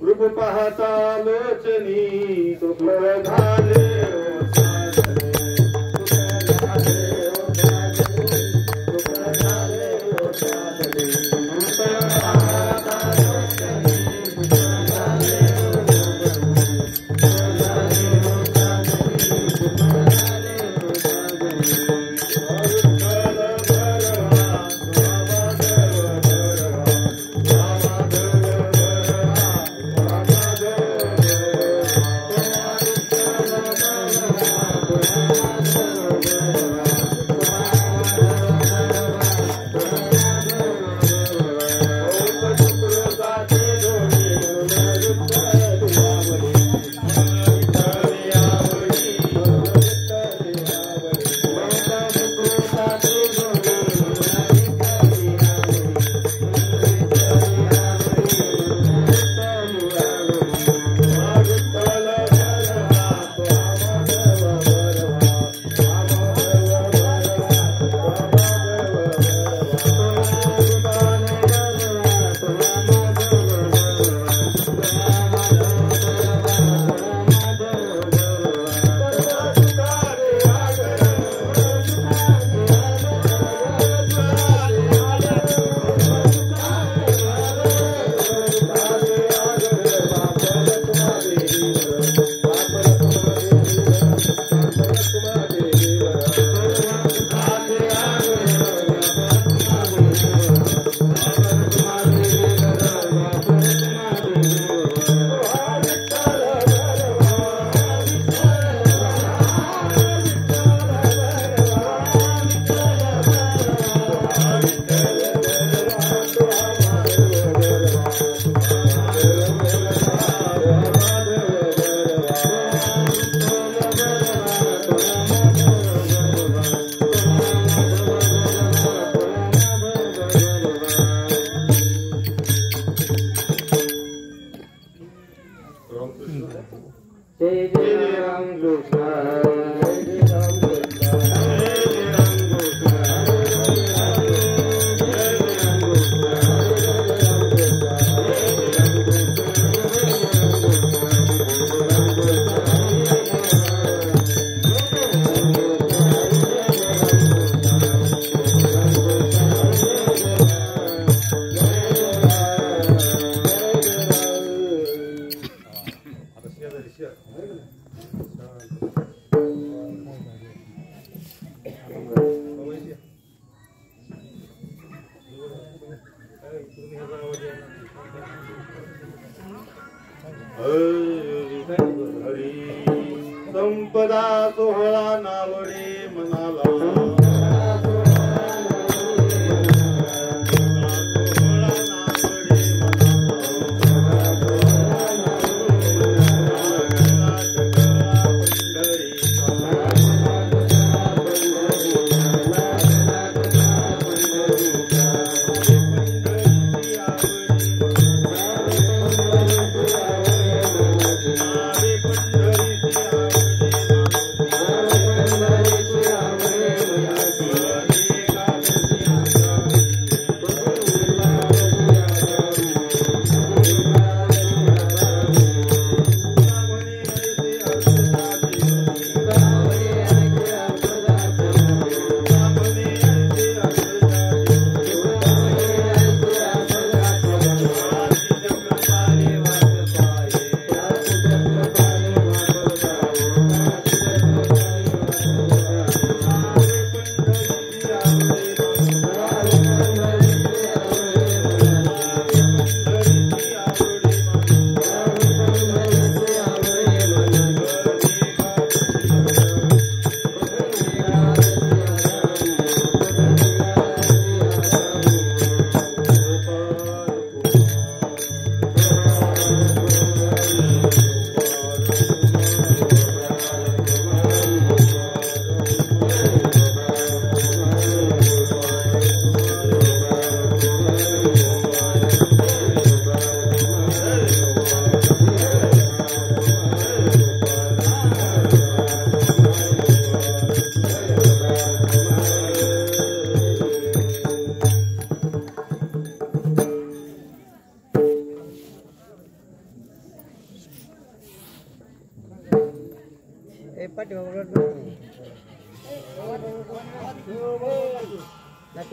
रूप पाहता लोचनी सुखर झाले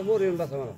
ಮೂರು ಏನು ಬಸ ಮಾಡ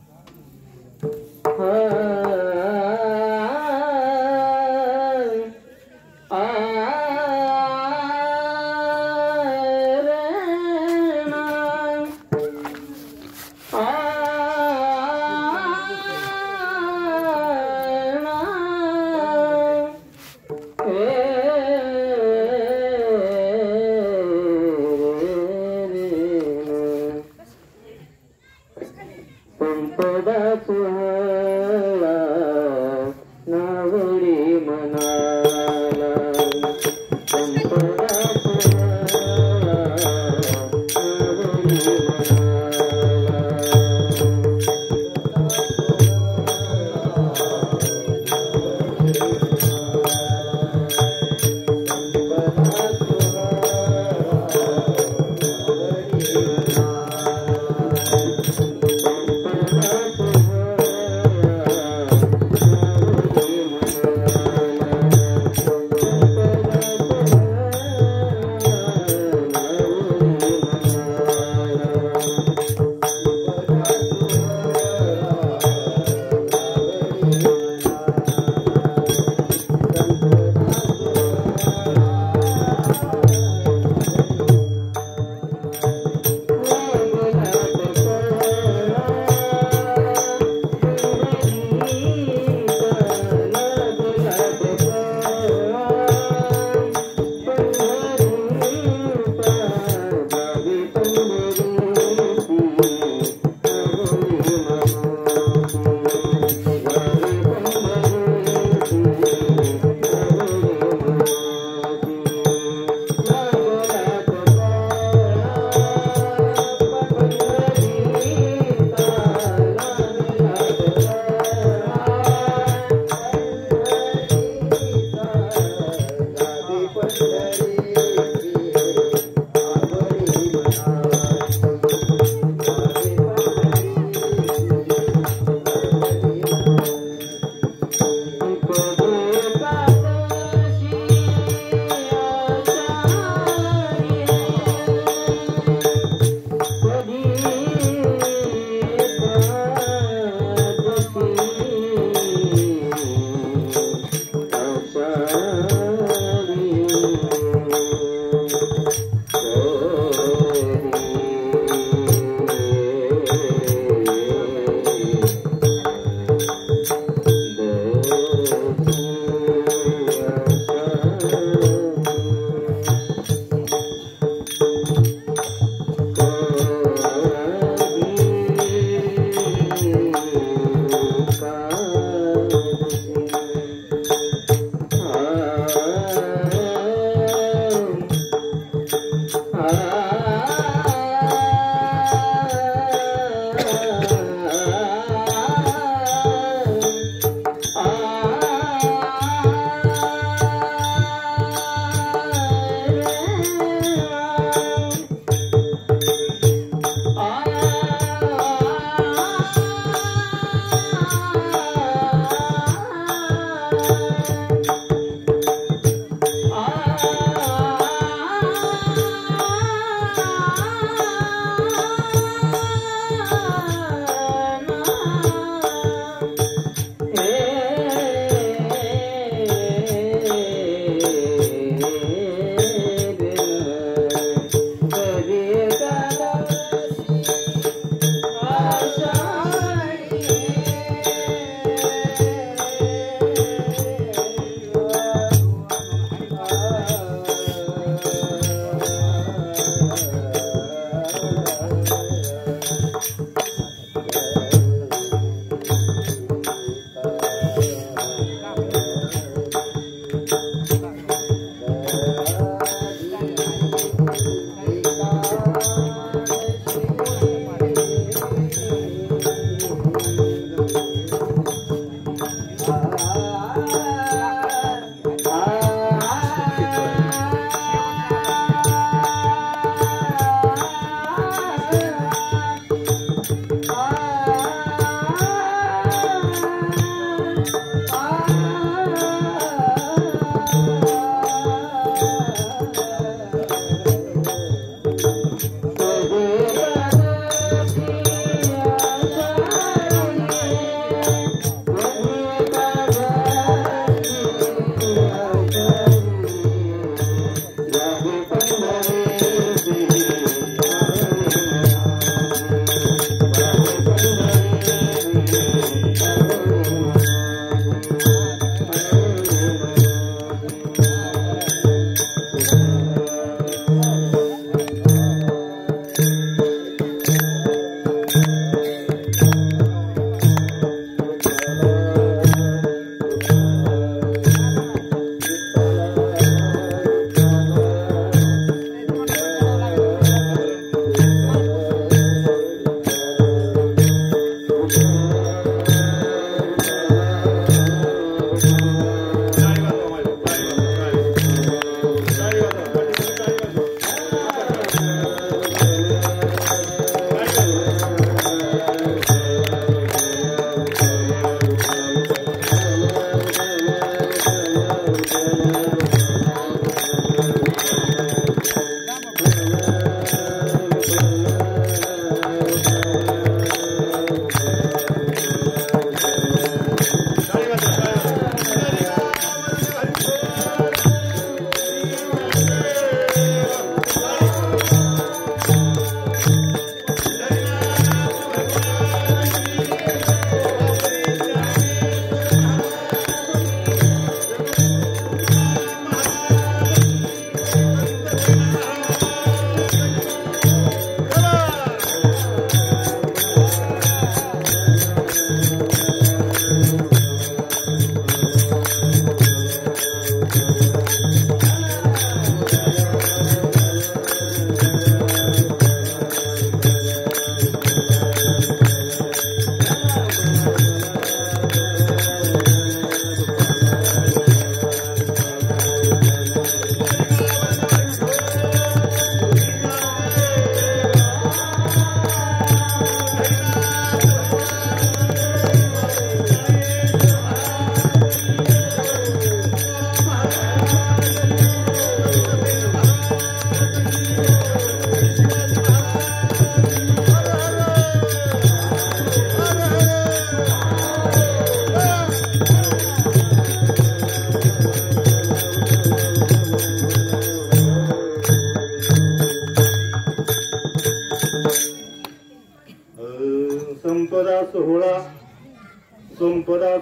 संपदा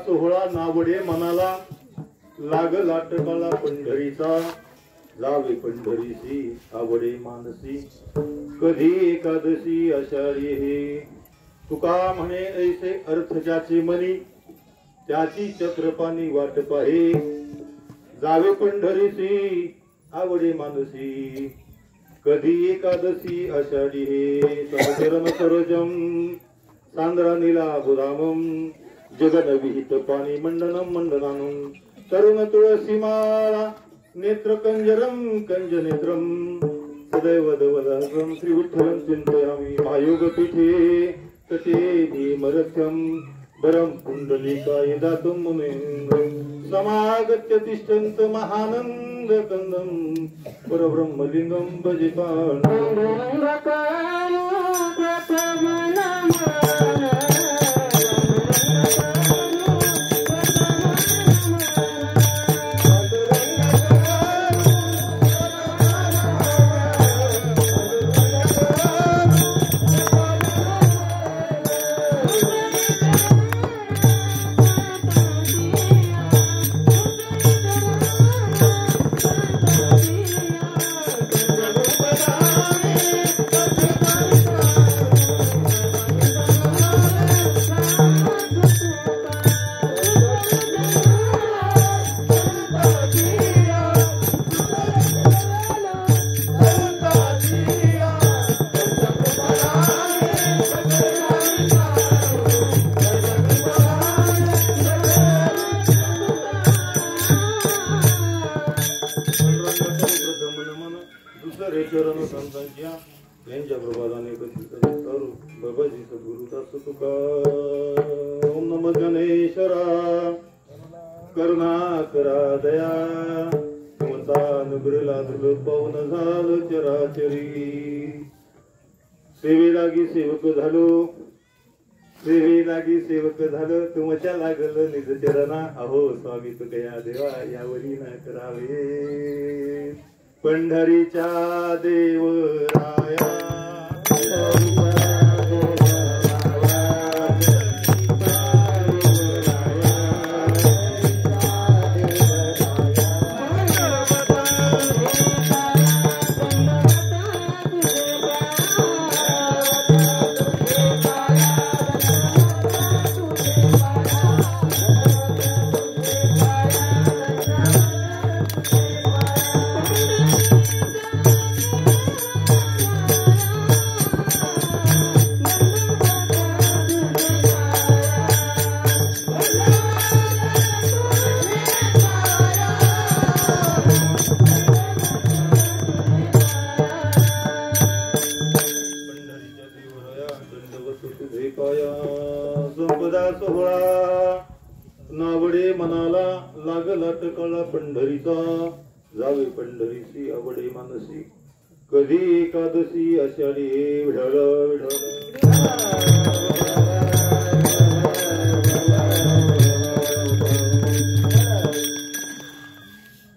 सोहळा नावडे मनाला लागला टकला पंढरीचा जावे पंढरीसी आवडे मानसी कधी एकादशी आषाढी हे तुका म्हणे ऐसे अर्थ ज्याचे मनी त्याची चक्रपाणी वाट पाहे जावे पंढरीसी आवडे मानसी कधी एकादशी आषाढी हे समचरण सरोजम सांद्रा नीला बुधामम जगन विहित पाणी मंडनम मंडनानम तरुण तुळसी माळा नेत्र कंजरम कंज नेत्रम सदैव दवदहसम श्री विठ्ठलं चिंतयामि महायोग पीठे तटे भीमरथ्यम बरम पुंडलिकाय दातुम मुनीन्द्रं समागत्य तिष्ठन्त महानंद कंदम परब्रह्मलिंगम भजे सेवक झालो तुमच्या लागलं निज चरणा अहो स्वामी तुकया देवा यावरी न करावे पंढरीच्या देवराया नावडे मनाला लागला टकला पंढरीचा जावे पंढरीची आवडे मानसी कधी एकादशी आषाढी विढळ विढळ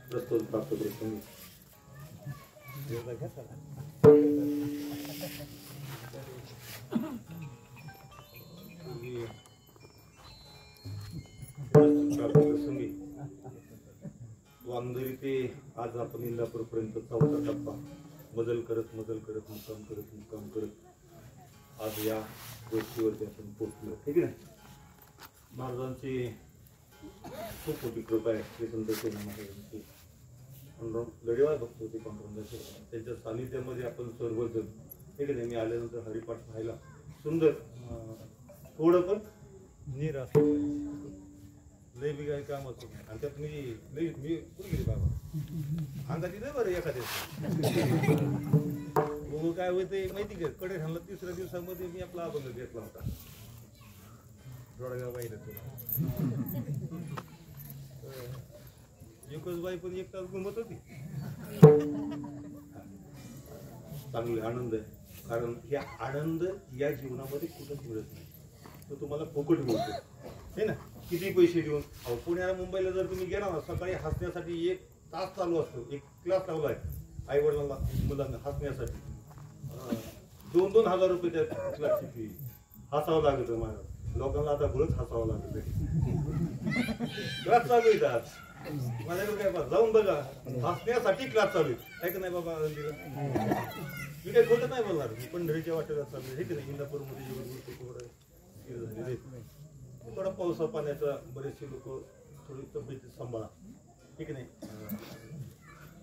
प्रस्तुत प्राप्त प्रसंगी वामदरी ते आज आपण इंदापूर पर्यंत चौथा टप्पा बदल करत मुक्काम करत आज या गोष्टीवरती आपण पोहोचलो. ठीक आहे. महाराजांची खूप मोठी कृपा आहे. श्री संत सेना महाराजांची लढेवार भक्त होते पांडुरंगाचे. त्यांच्या सानिध्यामध्ये आपण सर्वजण ठीक आहे. मी आल्यानंतर हरिपाठ पाहायला सुंदर थोडं पण निराश लय बी काही काम असतो आणि त्यात मी कुठे गेली बाबा अंगाची नाही बरं एखाद्या काय होते माहिती का कडे घालला 3ऱ्या दिवसामध्ये मी आपला अभंग घेतला होता. थोडा पाहिलं तुला एकच बाई पण 1 तास घुमत होती. चांगले आनंद आहे कारण हे आनंद या जीवनामध्ये कुठंच मिळत नाही. तो तुम्हाला फुकट मिळतो हे ना. किती पैसे देऊन अहो पुण्याला मुंबईला जर तुम्ही गेला ना सकाळी हसण्यासाठी 1 तास चालू असतो. एक क्लास लावला आहे आई वडिलांना मुलांना हसण्यासाठी 2-2 हजार रुपये त्या क्लासची फी. हसावं लागत महाराज, लोकांना आता गुळच हसावं लागत. क्लास चालू आहे आज माझ्याकडे काय बा जाऊन बघा, हसण्यासाठी क्लास चालू आहे का नाही बाबा. मी काही खोटं नाही बोलणार, मी पंढरीच्या वाटेला चालू हे की नाही. इंदापूरमध्ये थोडा पावसा पाण्याचा बरेचसे लोक थोडी तब्येत सांभाळा, ठीक नाही.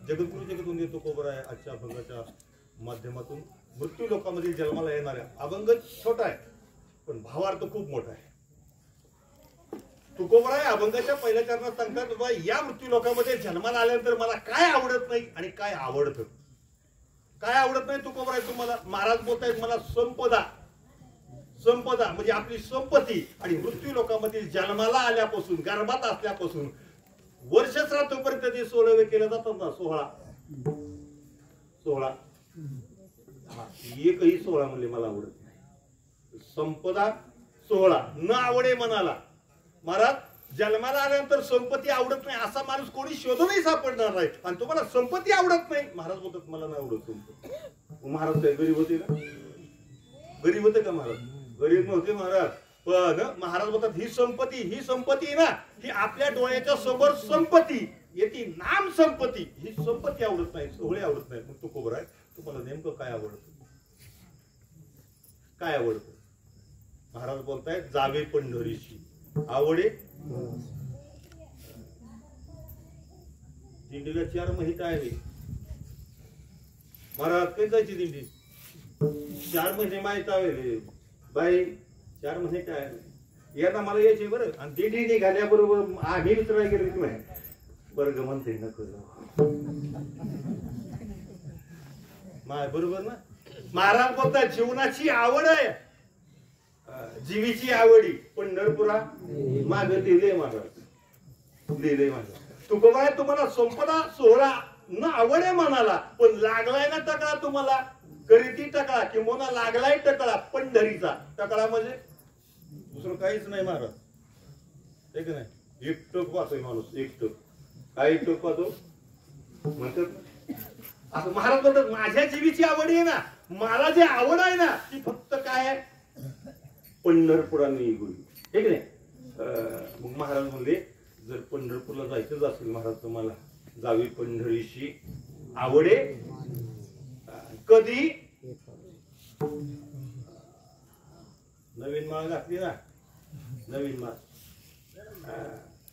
जगद्गुरु जगतून येतो कोबरा आहे आजच्या अभंगाच्या माध्यमातून. मृत्यू लोकांमध्ये जन्माला येणाऱ्या अभंग छोटा आहे पण भावार्थ खूप मोठा आहे. तुकोबरा आहे अभंगाच्या पहिल्या चरणात सांगतात बाबा या मृत्यू लोकांमध्ये जन्माला आल्यानंतर मला काय आवडत नाही आणि काय आवडतं. काय आवडत नाही तुकोबरा आहे तुम्हाला. महाराज बोलतायत मला संपदा, संपदा म्हणजे आपली संपत्ती. आणि मृत्यू लोकांमधील जन्माला आल्यापासून गर्भात असल्यापासून वर्षश्राद्धोपर्यंत जे 16 केले जातात ना, 16 एकही 16 म्हणले मला आवडत नाही. संपदा 16 न आवडे मनाला. महाराज जन्माला आल्यानंतर संपत्ती आवडत नाही असा माणूस कोणी शोधूनही सापडणार नाही. आणि तुम्हाला संपत्ती आवडत नाही, महाराज बोलतात मला नाही आवडत संपत्ती. महाराज काय गरीब होते का? गरीब होते का महाराज? गरीब नव्हते महाराज. पण महाराज बोलतात ही संपत्ती ना, ही आपल्या डोळ्याच्या समोर संपत्ती येते, नाम संपत्ती. ही संपत्ती आवडत नाही, सोहळे आवडत नाही. मग तू कोबरा आहे, तुम्हाला नेमकं काय आवडतं? काय आवडतं? महाराज बोलताय जावे पंढरीशी आवडे. दिंडीला 4 महिने आहे महाराज. काही जायची दिंडी 4 महिने माहित आहे बाई. 4 महिने काय याला मला यायचे बरं. आणि दिंडी निघाल्याबरोबर आम्ही विचारायला गेलो की नाही बरं ग म्हणते नको माय बरोबर ना. महाराज बोलतात जीवनाची आवड आहे, जीवीची आवडी पंढरपुरा माग लिहिले महाराज, लिहिले महाराज. तुकोबा आहे तुम्हाला संपदा 16 न आवडे मनाला, पण लागलाय ना टकळा तुम्हाला. करीती टकळा किंवा लागलाय टकळा पंढरीचा. टकळा म्हणजे दुसरं काहीच नाही महाराज, एक नाही. एकटक पाहतोय माणूस, एकटक. काय एकटक पाहतो म्हणतात असं महाराज म्हणतात. माझ्या जीवीची आवड आहे ना, मला जे आवड आहे ना ती फक्त काय आहे पंढरपुराने गुरु, ठीक नाही. मग महाराज म्हणले जर पंढरपूरला जायचंच असेल महाराज तुम्हाला जावी पंढरीशी आवडे. कधी नवीन माळ घातली ना, नवीन माळ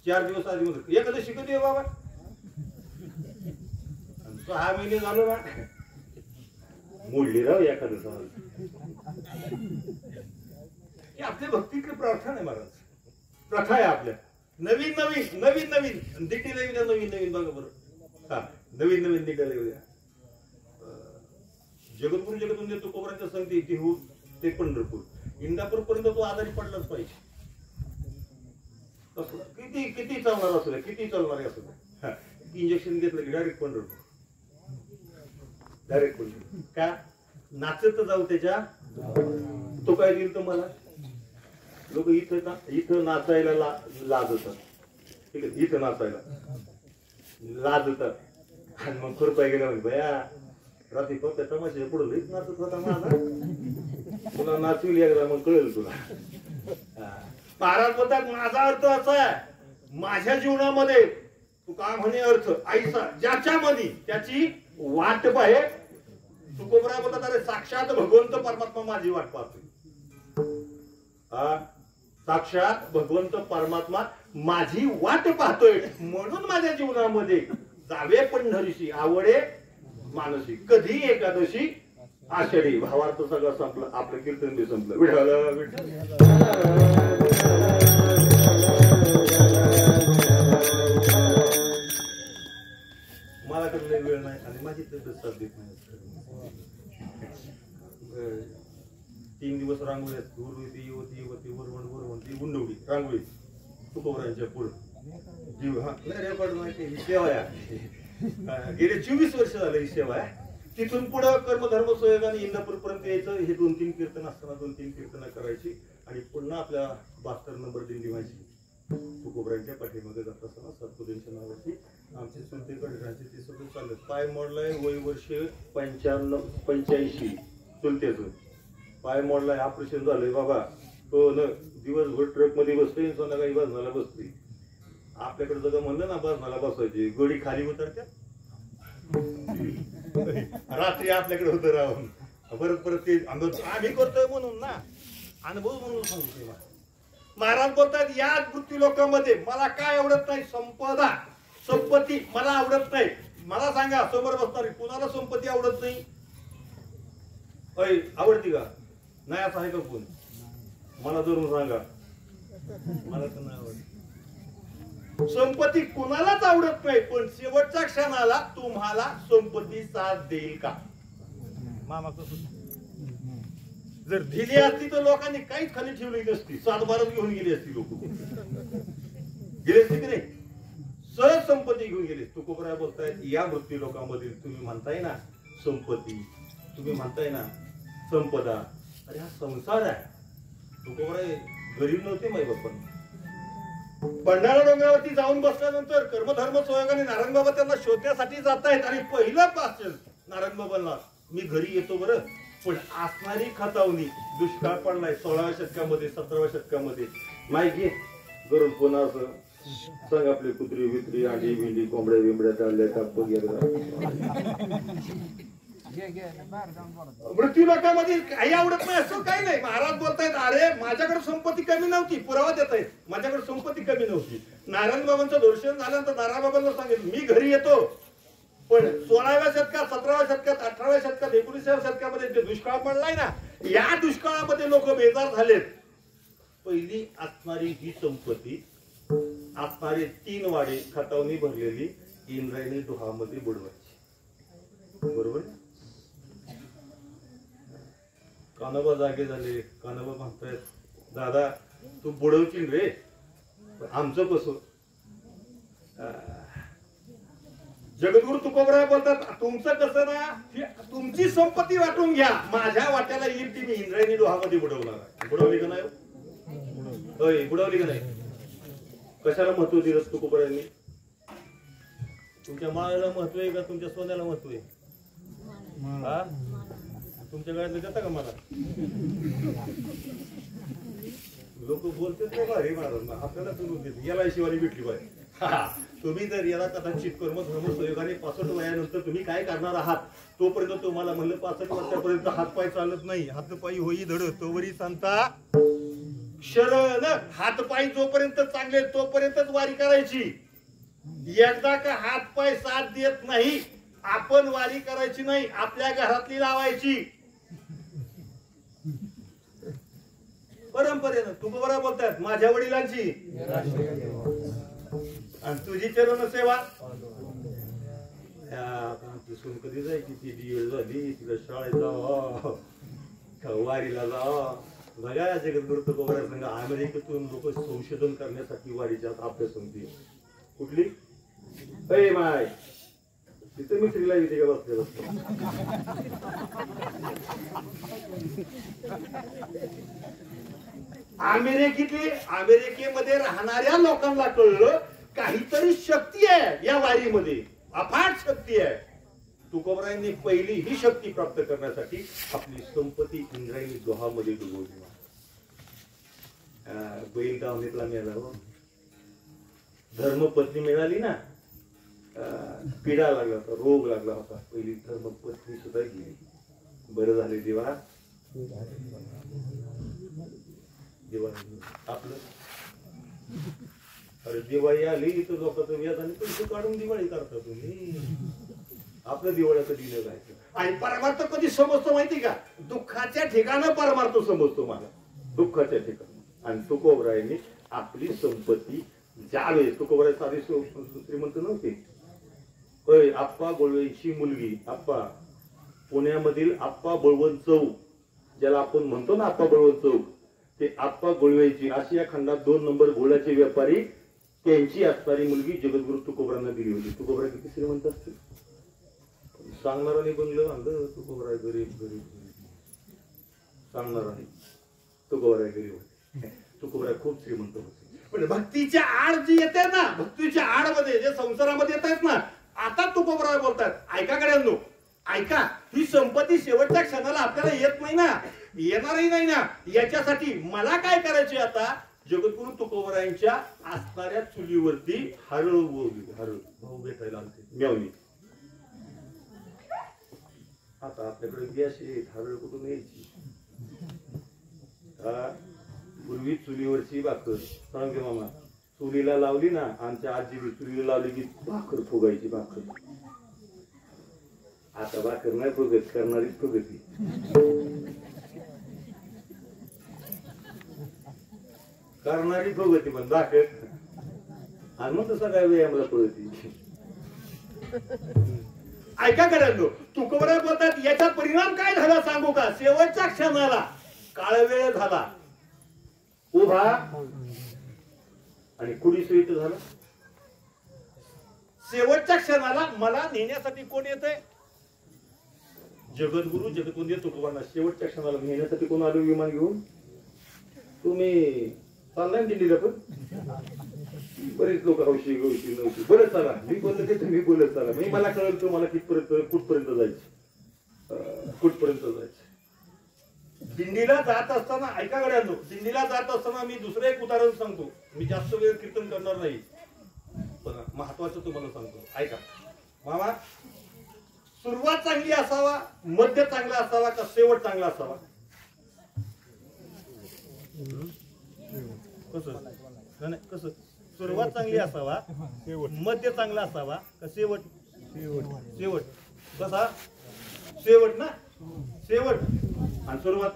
4 दिवस आधी म्हणतो एखादशी कधी आहे बाबा. 6 महिने झालो ना मोडली राव एखादं. आपल्या भक्तीतली प्रार्थना आहे महाराज, प्रथा आहे आपल्या. नवीन नवीन नवीन नवीन दिंडीला येऊया, नवीन नवीन बघा बरं. हा नवीन नवीन दिंडीला येऊया. जगद्गुरु जगतून देतो कोबराच्या संगती देहू ते पंढरपूर इंदापूर पर्यंत तो आजारी पडलाच पाहिजे. किती किती चालणार असू द्या, किती चालणार असू द्या. इंजेक्शन घेतलं की डायरेक्ट पंढरपूर, डायरेक्ट पंढरपूर. का नाचत जाऊ त्याच्या. तो काय देईल तुम्हाला. लोक इथं नाचायला लाजतात, ठीक आहे. इथं नाचायला लाजतात आणि मग खुरपाय गेला म्हणजे बया रात्री फक्त तमाशा पुढे लईच नाचत होता माझा, तुला नाचविल एकदा मग कळेल तुला. महाराज बोलतात माझा अर्थ असा आहे माझ्या जीवनामध्ये तू का म्हणे अर्थ आईचा ज्याच्यामध्ये त्याची वाट पाहे. तुकोबरा बोलतात अरे साक्षात भगवंत परमात्मा माझी वाट पाहतोय. साक्षात भगवंत परमात्मा माझी वाट पाहतोय म्हणून माझ्या जीवनामध्ये जावे पंढरीशी आवडे मानसी. कधी एकादशी आषाढी. भावार्थ सगळं संपलं, आपलं कीर्तन बी संपलं. विठ्ठल विठ्ठल. मला कडे वेळ नाही आणि माझी तब्येत साथ देत नाही. 3 दिवस रांगोळी उर्वती युवती युवती वरवण वरवण ती उंडवडी रांगोळी तुकोबरांच्या पुढे जीव. हा रेकॉर्ड माहिती ही सेवा आहे. गेले 24 वर्ष झालं ही सेवा आहे. तिथून पुढे कर्मधर्म सहयोगाने इंदापूर पर्यंत यायचं. हे 2-3 कीर्तन असताना 2-3 कीर्तन करायची आणि पुन्हा आपल्या 72 नंबर दिंडी व्हायची. तुकोबरांच्या पाठीमागे जात असताना सत्पुरुषांच्या नावाची आमची चुलतेकडे राहायची. ती सगळं चालत. पाय मोडलाय वय वर्ष 85 चुलतेच पाय मोडलाय, ऑपरेशन झालंय बाबा, तो न दिवसभर ट्रक मध्ये बसतोय, संध्याकाळी बसनाला बसतोय. आपल्याकडे जर म्हणलं ना बसनाला बसवायची, गोडी खाली उतरत्या. रात्री आपल्याकडे होतं राहून परत परत ते आम्ही करतोय म्हणून ना, अनुभव म्हणून सांगतोय. महाराज बोलतात या वृत्ती लोकांमध्ये मला काय आवडत नाही, संपदा संपत्ती मला आवडत नाही. मला सांगा समोर बसणारी कुणाला संपत्ती आवडत नाही? आवडती का नाही असं आहे का कोण? मला धरून सांगा. मला तर नाही आवडत. संपत्ती कुणालाच आवडत नाही, पण शेवटच्या क्षणाला तुम्हाला संपत्ती साथ देईल का? मामा कसं जर दिली असती तर लोकांनी काहीच खाली ठेवली नसती, 7-12 घेऊन गेली असती. लोक गेले असते की नाही? सहज संपत्ती घेऊन गेले. तुकोबराय बोलतायत या वृत्ती लोकांमधील तुम्ही म्हणताय ना संपत्ती, तुम्ही म्हणताय ना संपदा, अरे हा संसार आहे. तुकोबराय गरीब नव्हते माई बाप्पा. पंढारा डोंगरावरती जाऊन बसल्यानंतर कर्मधर्म संयोगाने नारायण बाबा त्यांना शोधण्यासाठी जात आहेत. आणि पहिलं पास नारायण बाबांना मी घरी येतो बरं, पण असणारी खतावणी दुष्काळ पडलाय 16व्या शतकामध्ये 17व्या शतकामध्ये. माहिती गरुड पुन्हा असं सांग आपले कुत्री वित्री अंडी बिंडी कोंबड्या बिंबड्या चालल्या टाकतो मृत्यू लोकांमध्ये काही आवडत नाही असं काही नाही. महाराज बोलतायत अरे माझ्याकडे संपत्ती कमी नव्हती, पुरावा देत आहेत माझ्याकडे संपत्ती कमी नव्हती. नारायण बाबांचं दर्शन झाल्यानंतर नारायण बाबांना सांगितलं मी घरी येतो, पण 16व्या शतकात 17व्या शतकात 18व्या शतकात 19व्या शतकामध्ये जे दुष्काळ पडलाय ना, या दुष्काळामध्ये लोक बेजार झालेत. पहिली असणारी ही संपत्ती असणारे 3 वाडे खतावणी भरलेली इंद्रायणी डोहामध्ये बुडवायची. बरोबर. कान्होबा जागे झाले. कान्होबा म्हणतायत दादा तू बुडवशील रे, आमचं कसं? जगद्गुरु तुकोबराय बोलतात तुमचं कसं ना, तुमची संपत्ती वाटून घ्या, माझ्या वाट्याला येईल ती मी इंद्रायणी डोहामध्ये बुडवणार आहे. बुडवली का नाही? बुडवली का नाही? कशाला महत्व दिलं तुकोबरायांनी? तुमच्या माळाला महत्व आहे का तुमच्या सोन्याला महत्व आहे? हा तुमच्या गळ्यात देता का मला? लोक बोलतेच नाही भारी महाराज, आपल्याला करून देते याला शिवानी भेटली पाहिजे. तुम्ही जर याला कदाचित कर्म धर्म संयोगाने 65 वयानंतर तुम्ही काय करणार आहात, तोपर्यंत तुम्हाला म्हणलं 65 वर्षापर्यंत हातपाय चालत नाही, हातपायी होई धड तोवरी सांगता शरण. हातपाय जोपर्यंत चांगले तोपर्यंतच वारी करायची. एकदा का हातपाय साथ देत नाही आपण वारी करायची नाही, आपल्या घरातली लावायची. परंपरेनं तुकोबराय बोलतात माझ्या वडिलांची आणि तुझी चरण सेवा. सून कधी जायची ती DL झाली, तिला शाळेत जा वारीला जा. बघा जगद्गुरु तुकोबराय सांगा अमेरिकेतून लोक संशोधन करण्यासाठी वारीच्या अभ्यास होती. कुठली माय तिथे मित्रीला येते का बसले बसले. अमेरिकेमध्ये राहणाऱ्या लोकांना कळलं काहीतरी शक्ती आहे या वारीमध्ये, अफाट शक्ती आहे. तुकोबरायांनी पहिली ही शक्ती प्राप्त करण्यासाठी आपली संपत्ती इंद्रायणी डोहामध्ये डुबवली. बैल दावणीतला मिळाला, धर्मपत्नी मिळाली ना, पिडा लागला होता, रोग लागला होता, पहिली धर्मपत्नी सुद्धा गेली. बरं झाले देवा, दिवाळी आपलं. अरे दिवाळी आली तर लोकांचं व्याज आणि पैसे काढून दिवाळी करता तुम्ही. आपलं दिवाळीचं दिलं जायचं. आणि परमार्थ कधी समजतो माहिती का? दुःखाच्या ठिकाणी परमार्थ समजतो मला, दुःखाच्या ठिकाणी. आणि तुकोबरायांनी आपली संपत्ती ज्यावेळेस तुकोबराय साधी श्रीमंत नव्हते. आप्पा गोळवेंची मुलगी आप्पा, पुण्यामधील आप्पा बळवंत चौक ज्याला आपण म्हणतो ना आप्पा बळवंत चौक, ते आप्पा गोळवेंची आशिया खंडात 2 नंबर घोड्याचे व्यापारी त्यांची असणारी मुलगी जगद्गुरु तुकोबरायांना दिली होती. तुकोबराय किती श्रीमंत असते सांगणारा नाही बंगलं आणलं. तुकोबराय गरीब गरीब सांगणारा नाही, तुकोबराय गरीब होते. तुकोबराय खूप श्रीमंत होते. पण भक्तीच्या आड जी येते ना, भक्तीच्या आड मध्ये जे संसारामध्ये येत आहेत ना, आता तुकोबराय बोलतात ऐका गड्यांनो, ऐका ही संपत्ती शेवटच्या क्षणाला आपल्याला येत नाही ना. येणारही नाही ना. याच्यासाठी मला काय करायचे आता, जगद्गुरु तुकोबरायांच्या असणाऱ्या चुलीवरती हरळ उगवली. हरळ भाऊ भेटायला आलते मेवणी. आता आपल्याकडे गॅस हरळ कुठून यायची. पूर्वी चुलीवरची भाकर सांगते मामा, चुलीला लावली ना, आमच्या आजी चुलीला लावली की भाकर फुगायची. भाकर आता भाकर नाही फुगत, करणारीच फुगती. करणारी फुगती पण भाकर. आणि मग तसा काय व्यायामला पळती. ऐका करायलो तुकोबराय बोलतात, याचा परिणाम काय झाला सांगू का. शेवटच्या क्षणाला काळ वेळ झाला, उभा आणि कुडी सुईत झालं. शेवटच्या क्षणाला मला नेण्यासाठी कोण येतंय, जगद्गुरु जगद्वंद्य तुकोबांना शेवटच्या क्षणाला नेण्यासाठी कोण आलो विमान घेऊन. तुम्ही चाललाय दिल्लीला, पण बरेच लोक हौशी गौशी नव्हती. बरंच चला, मी बोललो की तुम्ही बोलत चला. मी मला कळलं तुम्हाला कुठपर्यंत जायचं, कुठपर्यंत जायचं. दिंडीला जात असताना ऐका गड्यांनो, दिंडीला जात असताना मी दुसरं एक उदाहरण सांगतो. मी जास्त वेळ कीर्तन करणार नाही, पण महत्वाचं तुम्हाला सांगतो. ऐका मामा, सुरुवात चांगली असावा, मध्य चांगला असावा का शेवट चांगला असावा. कसं कसं सुरुवात चांगली असावा, मध्य चांगला असावा का शेवट. शेवट कसा, शेवट ना, शेवट आणि सुरुवात.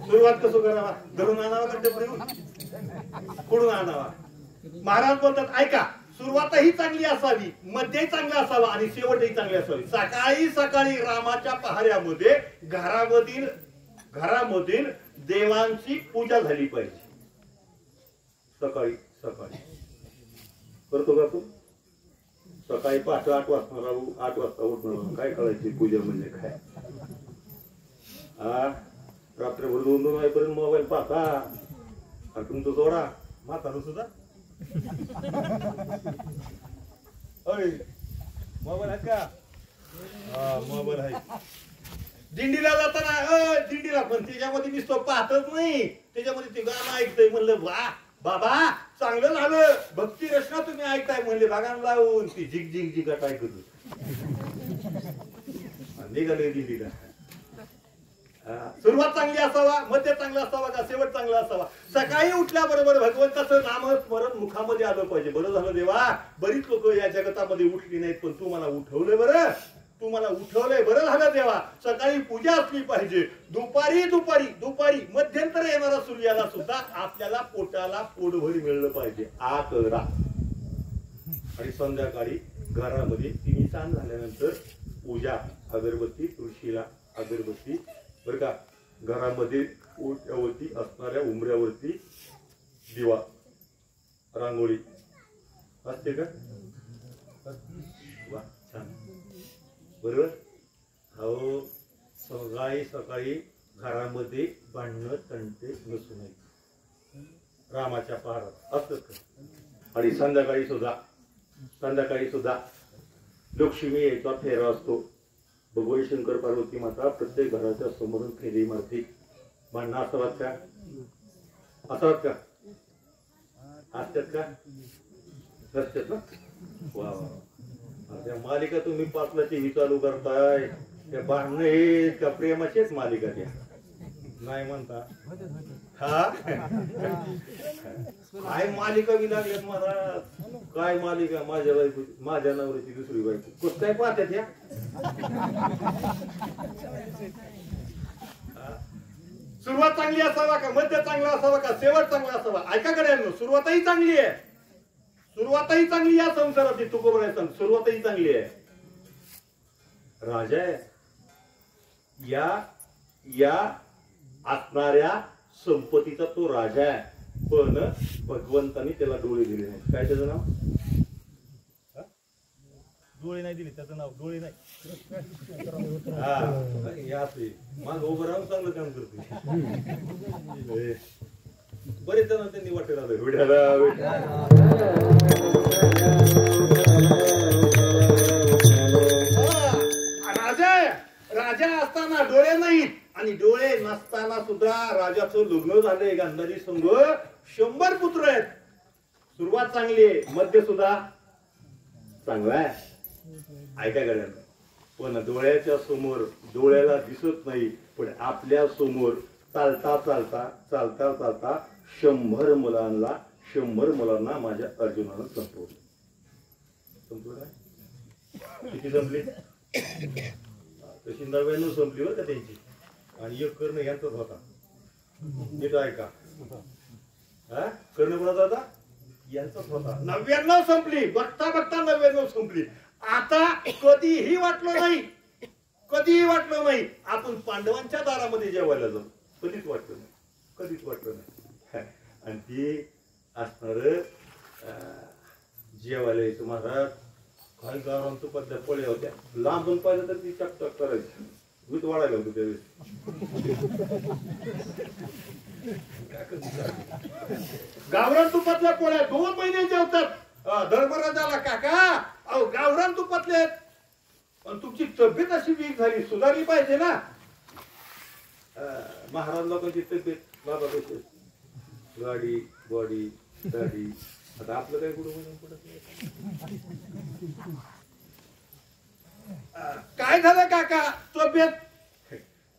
सुरुवात कसं करावा, धरून आणावा का टेपरीहून कुठून आणावा. महाराज बोलतात ऐका, सुरुवातही चांगली असावी, मध्यही चांगला असावा आणि शेवटही चांगली असावी. सकाळी सकाळी रामाच्या पहाऱ्यामध्ये घरामधील देवांची पूजा झाली पाहिजे. सकाळी सकाळी करतो का तू. सकाळी पहाटे 8 वाजता उठणार, काय करायची पूजा म्हणजे काय. रात्रभर 2-2 वाजेपर्यंत मोबाईल पाहता आणि तुमचं जोडा म्हातारा सुद्धा मोबाईल आहेत का. मोबाईल आहे. दिंडीला जाताना दिंडीला पण त्याच्यामध्ये नुसतं पाहतच नाही, त्याच्यामध्ये ते गाणं ऐकतंय. म्हणलं वा बाबा चांगलं झालं, भक्ती रचना तुम्ही ऐकताय. म्हणले बागान लावून ती झिग झिग झिगाट ऐकत निघाले दिंडीला. सुरुवात चांगली असावा, मध्य चांगला असावा का शेवट चांगला असावा. सकाळी उठल्याबरोबर भगवंताचं नामस्मरण मुखामध्ये आलं पाहिजे. बरं झालं देवा, बरीच लोक या जगतामध्ये उठली नाहीत, पण तू मला उठवलंय. बरं तू मला उठवलंय, बरं झालं देवा. सकाळी पूजा असली पाहिजे. दुपारी मध्यंतर येणारा सूर्याला सुद्धा आपल्याला पोटाला पोटभर मिळलं पाहिजे. करा. आणि संध्याकाळी घरामध्ये 3 सांज झाल्यानंतर पूजा, अगरबत्ती, तुळशीला अगरबत्ती, बरं का. घरामध्ये ओट्यावरती असणाऱ्या उंबऱ्यावरती दिवा, रांगोळी असते का. वा छान, बरोबर. हो, सकाळी घरामध्ये भांडणं तंटे नसू नये. रामाच्या पहारात असत का. आणि संध्याकाळी सुद्धा लक्ष्मी याचा फेरा असतो. भगवान शंकर पार्वती माता प्रत्येक घराच्या समोरून फेरी मारते. भांडणं असावात का, असतात का, असतात का, नसतात ना. वा त्या मालिका तुम्ही 5ला TV चालू करताय, त्या भांडणं हे का प्रेमाचेच मालिका त्या नाही म्हणता. हा काय मालिका बी लागल्यात महाराज. काय मालिका, माझ्या बायको, माझ्या नवऱ्याची दुसरी बायको, कसं काय पाहत्यात या. सुरुवात चांगली असावा का, मध्य चांगला असावा का, शेवट चांगला असावा. ऐका कड्यांनो, सुरुवातही चांगली आहे. सुरुवातही चांगली या संसाराची. तुकोबराय सुरुवातही चांगली आहे. राजा आहे या असणाऱ्या संपत्तीचा तो राजा आहे, पण भगवंतानी त्याला डोळे दिले नाही. काय त्याचं नाव, डोळे नाही दिले, त्याचं नाव डोळे नाही. माझं उभं राहून चांगलं काम करते. बरेच जण त्यांनी वाटेल राजा असताना डोळे नाहीत आणि डोळे नसताना सुद्धा राजाचं लग्न झालंय गांधारी संघ 100 पुत्र आहेत. सुरुवात चांगली आहे, मध्य सुद्धा चांगला आहे. ऐका गड्यांना, पण डोळ्याच्या समोर डोळ्याला दिसत नाही, पण आपल्या समोर चालता चालता चालता चालता 100 मुलांना माझ्या अर्जुनानं संपवलं. किती संपली? तशी 99 संपली बरं का त्यांची, आणि एक कर्ण यांचाच होता. नीट ऐका, हा कर्ण कोणाचा होता? यांचाच होता. 99 संपली, बघता बघता 99 संपली. आता कधीही वाटलं नाही आपण पांडवांच्या दारामध्ये जेवायला जाऊ. कधीच वाटलं नाही. आणि ती असणार जेवायला यायचं. महाराज काही गावांत तुपातल्या पोळ्या होत्या, लांबून पाहिलं तर ती चकचक करायची. भूत वाढायला होतं त्यावेळेस. गावरान तुपातल्या पोळ्या 2 महिने जेवतात. धर्मराजाला काका अहो गावरान तुपातले, पण तुमची तब्येत अशी वीक झाली, सुधारली पाहिजे ना. महाराज लोकांची तब्येत बाबा कशी, गाडी बॉडी दाढी. आता आपलं काही कुठं काय झालं काका? तब्येत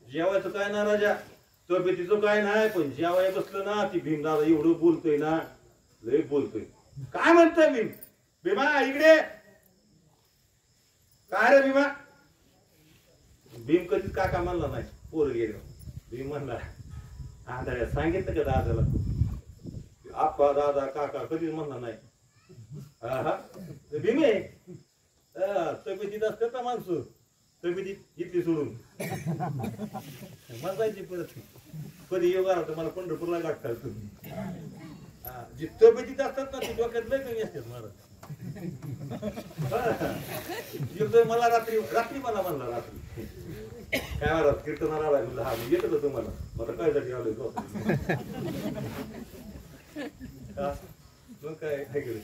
जेवायचं काय ना राजा, तब्येतीचं काय नाही, पण जेवाय बसलं ना ती भीमदादा एवढं बोलतोय ना, लय बोलतोय. काय म्हणतोय भीम? भीमा इकडे. काय रे भीमा? भीम कधीच काका म्हणला नाही, पोर गेलो. भीम म्हणला आधाड्या सांगितलं का दादाला, आप्पा दादा काका कधीच म्हणला नाही. हा भीम आहे. तब्येतीत असतात ना माणसं, तब्येतीत इथली सोडून मला जायची परत. कधी योग आला तर मला पंढरपूरला गाठतात तुम्ही. जी तब्येतीत असतात ना ती डोक्यात लय कमी असतात महाराज. मला रात्री मला म्हणला, रात्री काय महाराज कीर्तनाला आलाय म्हणलं. हा मी येत होतो तुम्हाला, मला काय साठी आलोय मग काय केलं,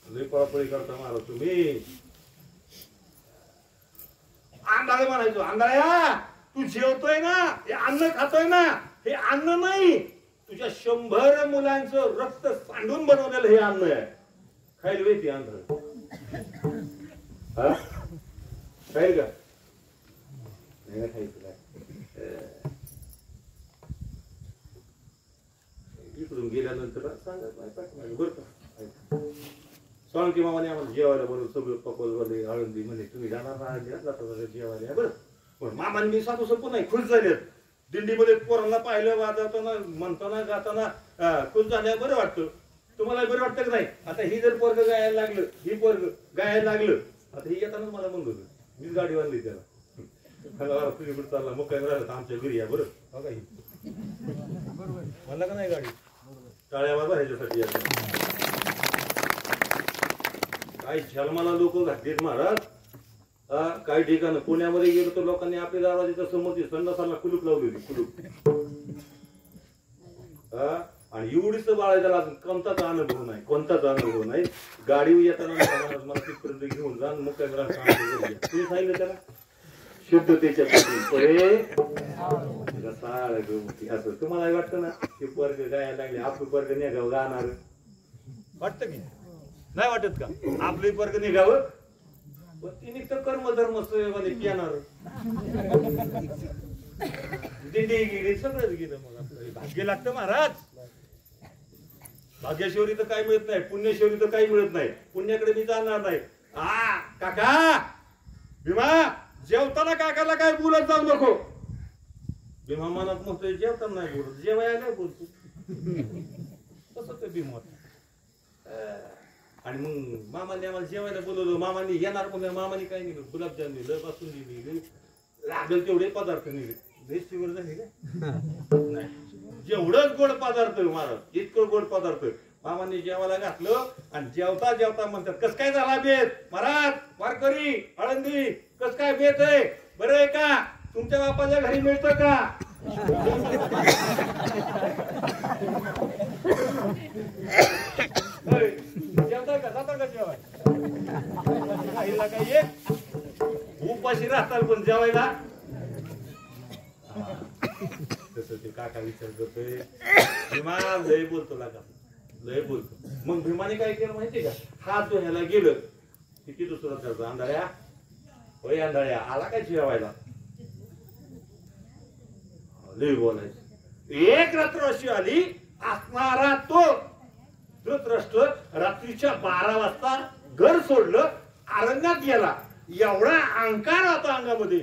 लय पळापळी करता महाराज तुम्ही. आंधळे म्हणायचो, आंधळ्या तू जेवतोय ना, हे अन्न खातोय ना, हे अन्न नाही, तुझ्या 100 मुलांचं रक्त सांडून बनवलेलं हे अन्न आहे. खाईल वेती आंधळ खाईल का? नाही खायचं काय. इकडून गेल्यानंतर सांगत नाही बरं का. सोळंकी मामाने आम्हाला जेवायला बरोबर सगळं पकवले, आळंदी मध्ये तुम्ही जाणार ना जेवायला बरं. पण मामाने मी सांगू शकतो नाही, खुश झाले. दिंडीमध्ये पोरांना पाहिलं, वाजवताना म्हणताना गाताना खुश झाल्या बरं वाटतं. तुम्हाला बरं वाटतं की नाही? आता ही जर पोरग गायला लागलं, ही पोरग गायला लागलं, आता ही येतानाच मला म्हणलं होतं, मीच गाडी बांधली त्याला. तुझ्याकडे चालला मग काय राहिलं आमच्या घरी या बरं. हो का म्हणलं का नाही? गाडी टाळ्या वाजवा ह्याच्यासाठी. काही जन्माला लोक घातलेत महाराज. काही ठिकाणी पुण्यामध्ये गेलो तर लोकांनी आपल्या दरवाजाच्या समोर संडासाला कुलूप लावली होती, कुलूप. आणि एवढीच बाळा त्याला कोणताच अनुभव नाही. गाडी येताना मला तिथपर्यंत घेऊन जा, मग काय तुम्ही सांगितलं त्याला शुद्धतेच्या असं तुम्हाला वाटतं ना की वर्ग गायला लागले, आपलं वर्ग निघावं गाणार वाटतं की नाही वाटत का? आपले वर्ग निघावं, पण ती निघतं कर्मधर्म येणार. दिंडी गेली, सगळंच गेलं. मग आपलं भाग्य लागतं महाराज. भाग्यशिवरी तर काही मिळत नाही, पुण्यशिवरी तर काही मिळत नाही. पुण्याकडे मी जाणार नाही. काका भीमा जेवताना काकाला काय बोलत जाऊ नको. भीमा मनात म्हणतोय जेवताना नाही बोलत, जेवायला बोलतो. तसं ते भीम होत. आणि मग मामाने आम्हाला जेवायला बोलवलं. मामाने येणार पण मामाने काही नाही, गुलाबजाम दिलं, बासुंदी दिली, लागेल तेवढे पदार्थ निघले. बेस्टीवर झाले का? जेवढंच गोड पदार्थ महाराज, इतकं गोड पदार्थ मामांनी जेवायला घातलं. आणि जेवता जेवता म्हणतात कस काय झाला बेत महाराज? वारकरी आळंदी कस काय बेत आहे? बरं आहे का? तुमच्या बापाच्या घरी मिळतं का? जेवताय का? जाता का जेवाय? काही एक उपाशी राहताल पण जेवायला तसं ते काका विचार करतोय भीमा लय बोलतो लागा लय बोलतो. मग भीमाने काय केलं माहितीये का हात धुवायला गेलं किती दुसरा त्याचा अंधाळ्या होय अंधाळ्या आला काय जेवायला लय बोलायचं. एक रात्र अशी आली असणारा तो धृतराष्ट्र रात्रीच्या 12 वाजता घर सोडलं अरण्यात गेला. एवढा अहंकार होता अंगामध्ये.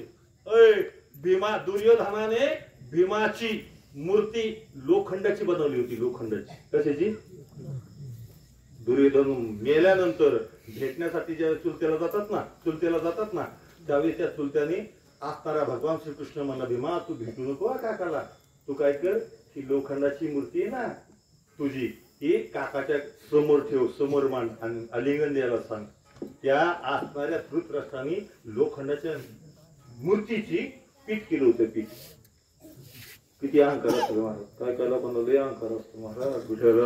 भीमा दुर्योधनाने भीमाची मूर्ती लोखंडाची बनवली होती. लोखंडाची कशाची? दुर्योधन मेल्यानंतर भेटण्यासाठी ज्या चुलत्याला जातात ना त्यावेळी त्या चुलत्याने असणारा भगवान श्रीकृष्ण म्हणला भीमा तू भेटू नको काकाला तू काय कर ही लोखंडाची मूर्ती आहे ना तुझी ही काकाच्या समोर ठेव समोर मांड आणि आलिंगन द्यायला सांग. त्या असणाऱ्या धृतराष्ट्राने लोखंडाच्या मूर्तीची पीठ केलं होतं. पीठ किती अहंकार असतो महाराज. काय केला पण लय अहंकार असतो महाराज. विठ्ठल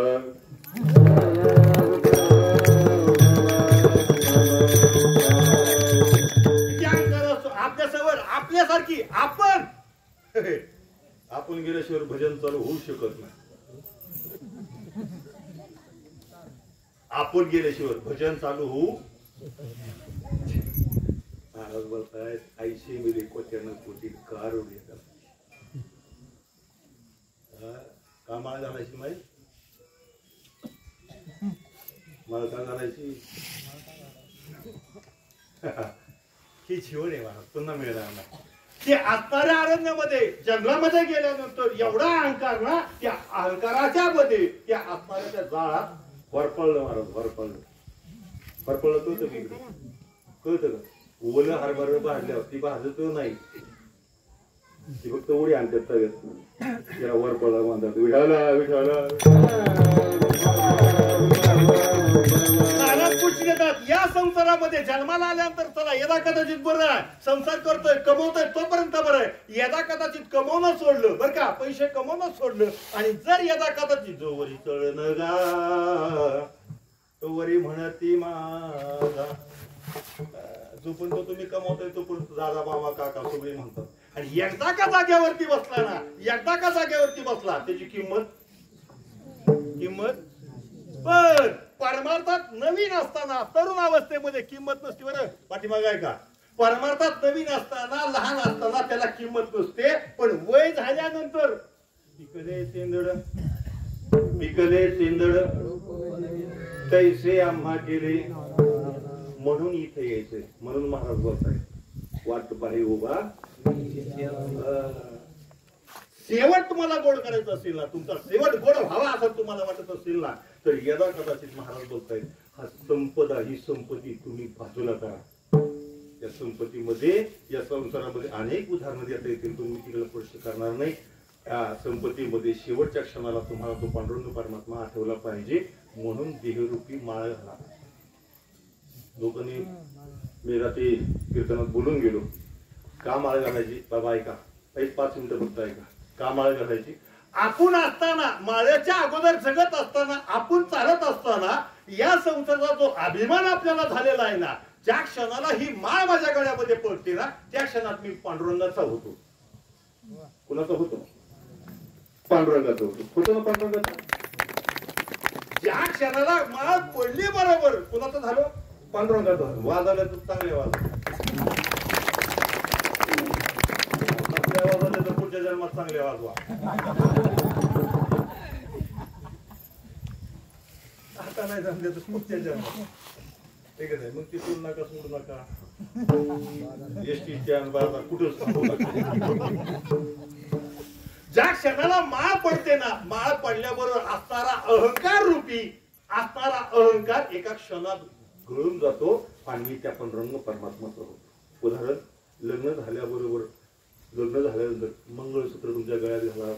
किती अहंकार असतो आपल्यासमोर. आपल्यासारखी आपण गेल्याशिवाय भजन चालू होऊ शकत नाही. आपण गेल्याशिवाय भजन चालू होऊ. महाराज बोलतायत 80 मिली कोट्यानं कोटी कार उडी कामाला घालायची माहिती मला का घालायची ही जीवन आहे महाराज पुन्हा मिळणार नाही. ते असणाऱ्या अरण्यामध्ये जंगलामध्ये गेल्यानंतर एवढा अहंकार ना त्या अहंकाराच्या मध्ये त्या असणाऱ्या जाळात वरपळलं महाराज. वरपळलं कळतं की कळतं का ओलं हरभर भाजल्यावर ती भाजत नाही ती फक्त उडी आणतात सगळ्यात त्याला वरपळला म्हणतात. विठाला विठाला या संसारामध्ये जन्माला आल्यानंतर चला यदा कदाचित बरं आहे संसार करतोय कमवतोय तोपर्यंत बरं आहे. यदा कदाचित कमवणं सोडलं बरं का पैसे कमवणं सोडलं आणि जर यदा कदाचित जोवरी चळण गा तोवरी म्हणती माझा जोपर्यंत तुम्ही कमवतोय तोपर्यंत दादा बाबा काका सगळे म्हणतात. आणि एकदा का जाग्यावरती बसला ना एकदा का जाग्यावरती बसला त्याची किंमत पण परमार्थात नवीन असताना तरुण अवस्थेमध्ये किंमत नसते. बरं पाठीमागे आहे का परमार्थात नवीन असताना लहान असताना त्याला किंमत नसते पण वय झाल्यानंतर पिकले सेंदड तैसे आम्हा गेले म्हणून इथे यायचंय. म्हणून महाराज बोलताय वाट पाही उभा शेवट तुम्हाला गोड करायचं असेल ना तुमचा शेवट गोड व्हावा असं तुम्हाला वाटत असेल ना तर यदा कदाचित महाराज बोलतायत हा संपदा ही संपत्ती तुम्ही बाजूला करा. या संपत्तीमध्ये या संसारामध्ये अनेक उदाहरणं देता येतील तुम्ही तिकडे स्पर्श करणार नाही. या संपत्तीमध्ये शेवटच्या क्षणाला तुम्हाला तो पांडुरंग परमात्मा आठवला पाहिजे म्हणून देहरूपी माळ घाला. लोकांनी मी रात्री कीर्तनात बोलून गेलो का माळ घालायची बाबा ऐका 5 मिनिटं फक्त ऐका. का माळ घालायची आपण असताना माळ्याच्या अगोदर जगत असताना आपण चालत असताना या संसाराचा जो अभिमान आपल्याला झालेला आहे ना ज्या क्षणाला ही माळ माझ्या गळ्यामध्ये पडते ना त्या क्षणात मी पांडुरंगाचा होतो. कुणाचा होतो? पांडुरंगाचा होतो ना पांडुरंगाचा. ज्या क्षणाला माळ पडली बरोबर कुणाचं झालं? पांडुरंगाचा. वाद आल्या तर चांगले वाद पुढच्या जन्मात चांगले वाजवा. आता नाही जमले तर पुढच्या जन्मात ठीक आहे. मग ती सोडू नका सोडू नका एसटी स्टँड बाजार कुठंच थांबू नका. ज्या क्षणाला माळ पडते ना माळ पडल्याबरोबर असणारा अहंकार रूपी असणारा अहंकार एका क्षणात गळून जातो आणि त्या पांडुरंग परमात्माचा होतो. उदाहरण लग्न झाल्याबरोबर लग्न झाल्यानंतर मंगळसूत्र तुमच्या गळ्यात घाला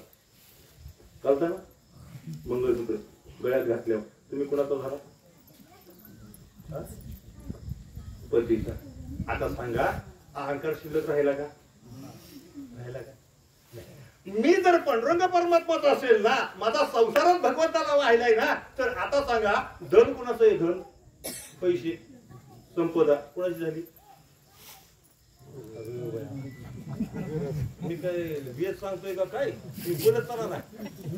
चालतं ना. मंगळसूत्र गळ्यात घातल्यावर तुम्ही कोणाचा झाला? पतीचा. आता सांगा अहंकार शिल्लक राहिला का? मी जर पांडुरंग परमात्माचा असेल ना माझा संसारात भगवंताला वाहिलाय ना तर आता सांगा धन कुणाचं आहे? धन पैसे संपदा कुणाची झाली? मी काय वेद सांगतोय का काय? मी बोलत चाला नाही.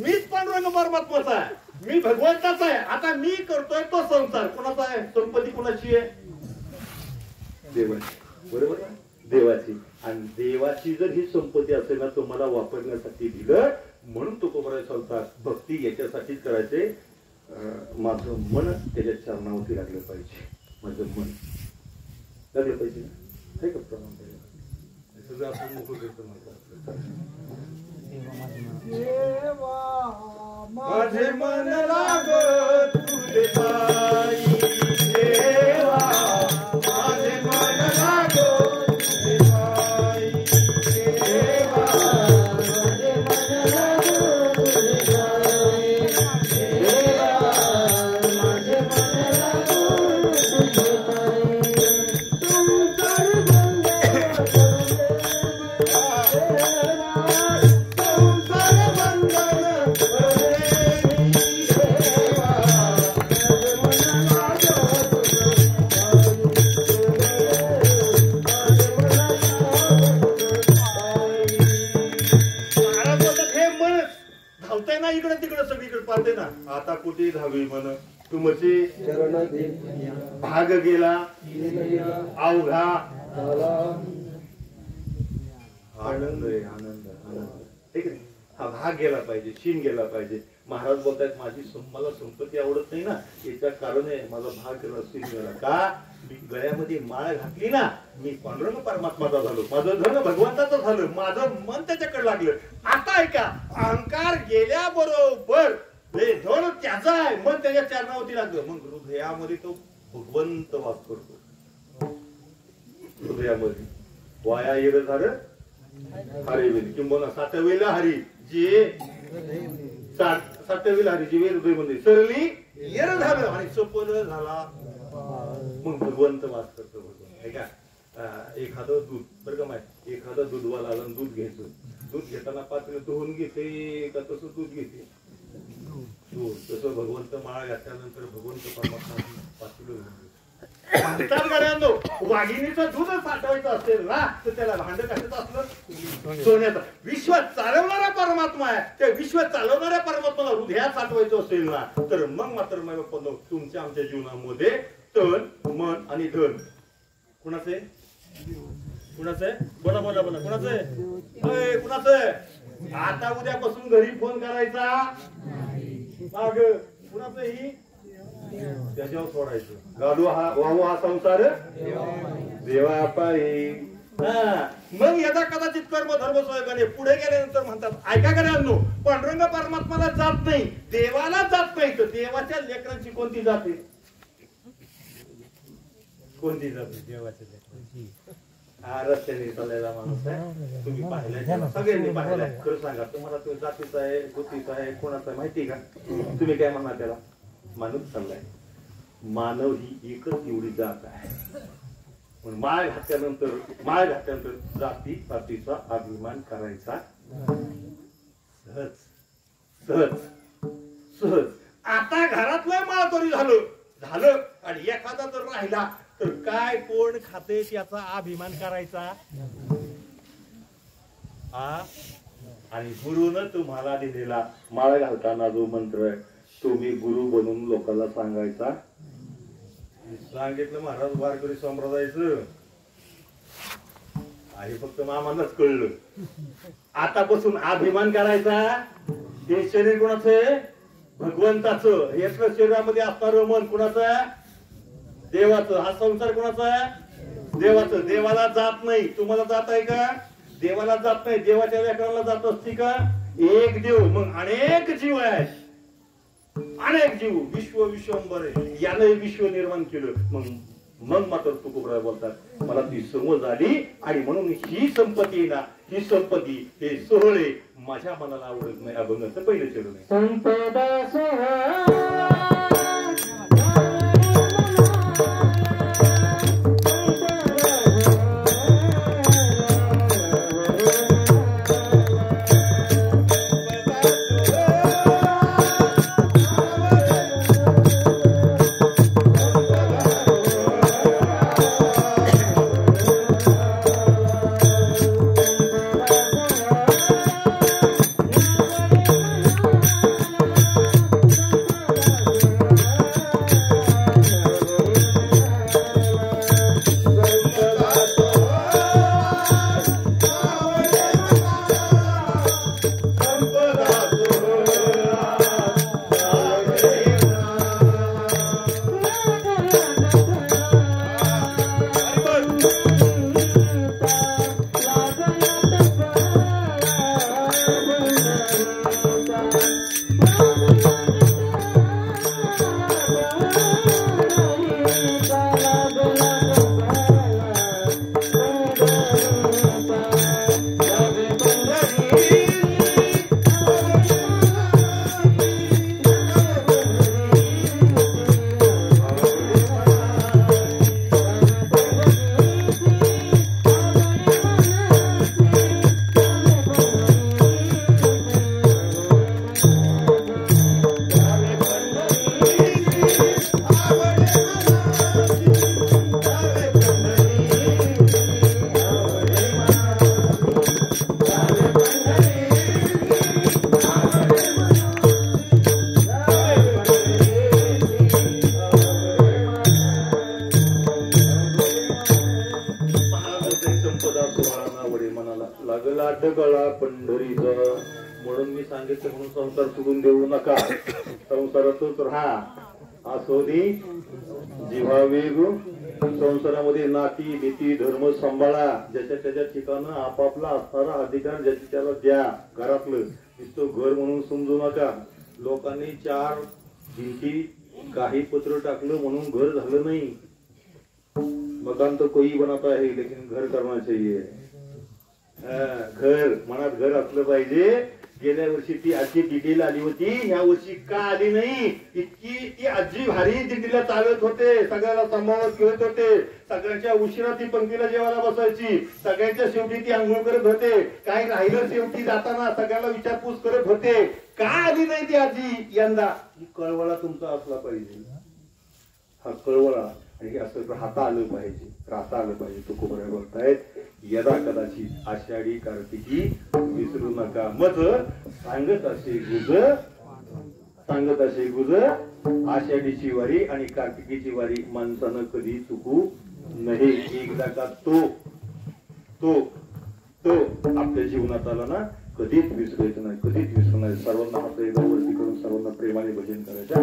मीच पांडुरंग परमात्माचा आहे, मी भगवंताचा आहे. आता मी करतोय तो संसार कोणाचा आहे? संपत्ती कोणाची आहे? देवाची. बरोबर आहे, देवाची. आणि देवाची जर ही संपत्ती असेल ना, तुम्हाला वापरण्यासाठी दिलं. म्हणून तो कोबराय सांगतात भक्ती याच्यासाठीच करायचे. माझं मन त्याच्या चरणावरती लागलं पाहिजे. माझं मन लागलं पाहिजे ना, का प्रमाण सगळं आपण मोकळं करतो. माझे मन लागत तुझे पायी, देवा माझे मन लागत तुझे पायी, देवा माझे मन लागत तुझे पायी, देवा माझे मन लागत तुझे पायी. इकडे तिकडे सगळीकडे पाहते ना. आता कुठे धावी म्हण तुमचे भाग गेला अवघा आनंद आहे. आनंद आनंद ठीक आहे. हा भाग गेला पाहिजे, शीन गेला पाहिजे. महाराज बोलतायत माझी मला संपत्ती आवडत नाही ना, याच्या कारण आहे माझा भाग गेला, शीन गेला. का? मी गळ्यामध्ये माळ घातली ना, मी पांडुरंग परमात्माचा झालो, माझं धन भगवंताचं झालं, माझं मन त्याच्याकडे लागलं. आता ऐका, अहंकार गेल्याबरोबर हे धन त्याचा आहे, मन त्याच्या चरणावरती लागलं. मग हृदयामध्ये तो भगवंत वास करतो. हृदयामध्ये वाया येर झालं हरी वेल किंवा सातवेला हरी जे सातवेला हरी जी हृदयमध्ये सरली येर झालं आणि सपल झाला. मग भगवंत वास करतो. भगवंत ऐका, एखादं दूध बरं का माहिती, एखादं दूधवाला आला दूध घ्यायचं. दूध घेताना पात्र धुवून घेते का तसं दूध घेते? दूध. तसं भगवंत माळा घातल्यानंतर भगवंत परमात्मा पात्र वाघिणीचं दूध साठवायचं असेल ना, तर त्याला भांड कशाचं असलं? सोन्याचं. विश्व चालवणारा परमात्मा आहे, त्या विश्व चालवणाऱ्या परमात्माला हृदयात साठवायचं असेल ना, तर मग मात्र तुमच्या आमच्या जीवनामध्ये तन मन आणि धन कुणाचं आहे? कुणाचं आहे? बोला बोला बोला. कुणाचं आहे? कुणाचं आहे? आता उद्यापासून घरी फोन करायचा माग कुणाचं ही त्याच्यावर सोडायचं. गाडू हा वाहू हा संसार देवा पायी. मग यदा कदाचित कर्म धर्म सोयगाने पुढे गेल्यानंतर म्हणतात ऐका करा, पांडुरंग परमात्माला जात नाही, देवाला जात नाही, तर देवाच्या लेकरांची कोणती जाते? कोणती जाते देवाच्या लेकरांची? हा रस्त्याने चाललेला माणूस आहे, तुम्ही पाहिलाय, सगळ्यांनी पाहिलाय. खरं सांगा, तुम्हाला तो जातीचा आहे गोतीचा आहे कोणाचा आहे माहिती का? तुम्ही काय म्हणा त्याला? माणूस चाललाय. मानव ही एकच एवढी जात आहे. पण माळ घातल्यानंतर जाती पातीचा अभिमान करायचा सहज सहज सहज. आता घरातलं माळकरी झालं आणि एखादा जर राहिला तर काय कोण खाते त्याचा अभिमान करायचा. आणि गुरुनं तुम्हाला दिलेला माळ घालताना जो मंत्र आहे, तुम्ही गुरु बनून लोकांना सांगायचा. सांगितलं महाराज वारकरी संप्रदायाचं आहे, फक्त मामांनाच कळलं. आतापासून अभिमान करायचा. हे शरीर कोणाचं आहे? भगवंताचं. यातलं शरीरामध्ये असणारं मन कुणाचं? देवाचं. हा संसार कुणाचा आहे? देवाचं. देवाला जात नाही. तुम्हाला जात आहे का? देवाला जात नाही. देवाच्या लेकराला जात असती का? एक देव, मग अनेक जीव आहेत, अनेक जीव. विश्व विश्वंभर यानं विश्व निर्माण केलं. मग मात्र तुकोबराय बोलतात मला ती समज आली आणि म्हणून ही संपत्ती ना, ही संपत्ती हे सोहळे माझ्या मनाला आवडत नाही. अभंगाचं पहिलं चरण आहे. संपदा सोहळा काटकळा पंढरीचा. म्हणून मी सांगितलं म्हणून संसार सोडून देऊ नका, संसारातच राहा. असोनी जीवा वेग. संसारामध्ये नाती नीती धर्म सांभाळा. ज्याच्या त्याच्या ठिकाणं आपापला असणारा अधिकार ज्याची त्याला द्या. घरातलं नुसतं घर म्हणून समजू नका. लोकांनी 4 भिंती काही पत्र टाकलं म्हणून घर झालं नाही. मकान तो कोई बनाता है लेकिन घर करना चाहिए. घर मनात घर असलं पाहिजे. गेल्या वर्षी ती आजी दिल्लीला आली होती, ह्या वर्षी का आली नाही? इतकी ती आजी भारी दिल्लीला चालत होते, सगळ्याला सांभाळत घेत होते. सगळ्यांच्या उशिरा ती पंक्तीला जेवायला बसायची. सगळ्यांच्या शेवटी ती आंघोळ करत होते. काय राहिलं शेवटी जाताना सगळ्याला विचारपूस करत होते. का आली नाही ती आजी यंदा? ही कळवळा तुमचा असला पाहिजे. हा कळवळा आणि असं राहता आलं पाहिजे, राहता आलं पाहिजे. तुकोबराय बोलतायत, यदा कदाचित आषाढी कार्तिकी विसरू नका. मज सांगत असे गुज आषाढीची वारी आणि कार्तिकीची वारी माणसानं कधी चुकू नये. एकदा का तो आपल्या जीवनात आला ना, कधीच विसरायचं नाही, कधीच विसरू नाही. सर्वांना आपल्या एकदा वरती करून सर्वांना प्रेमाने भजन करायचं.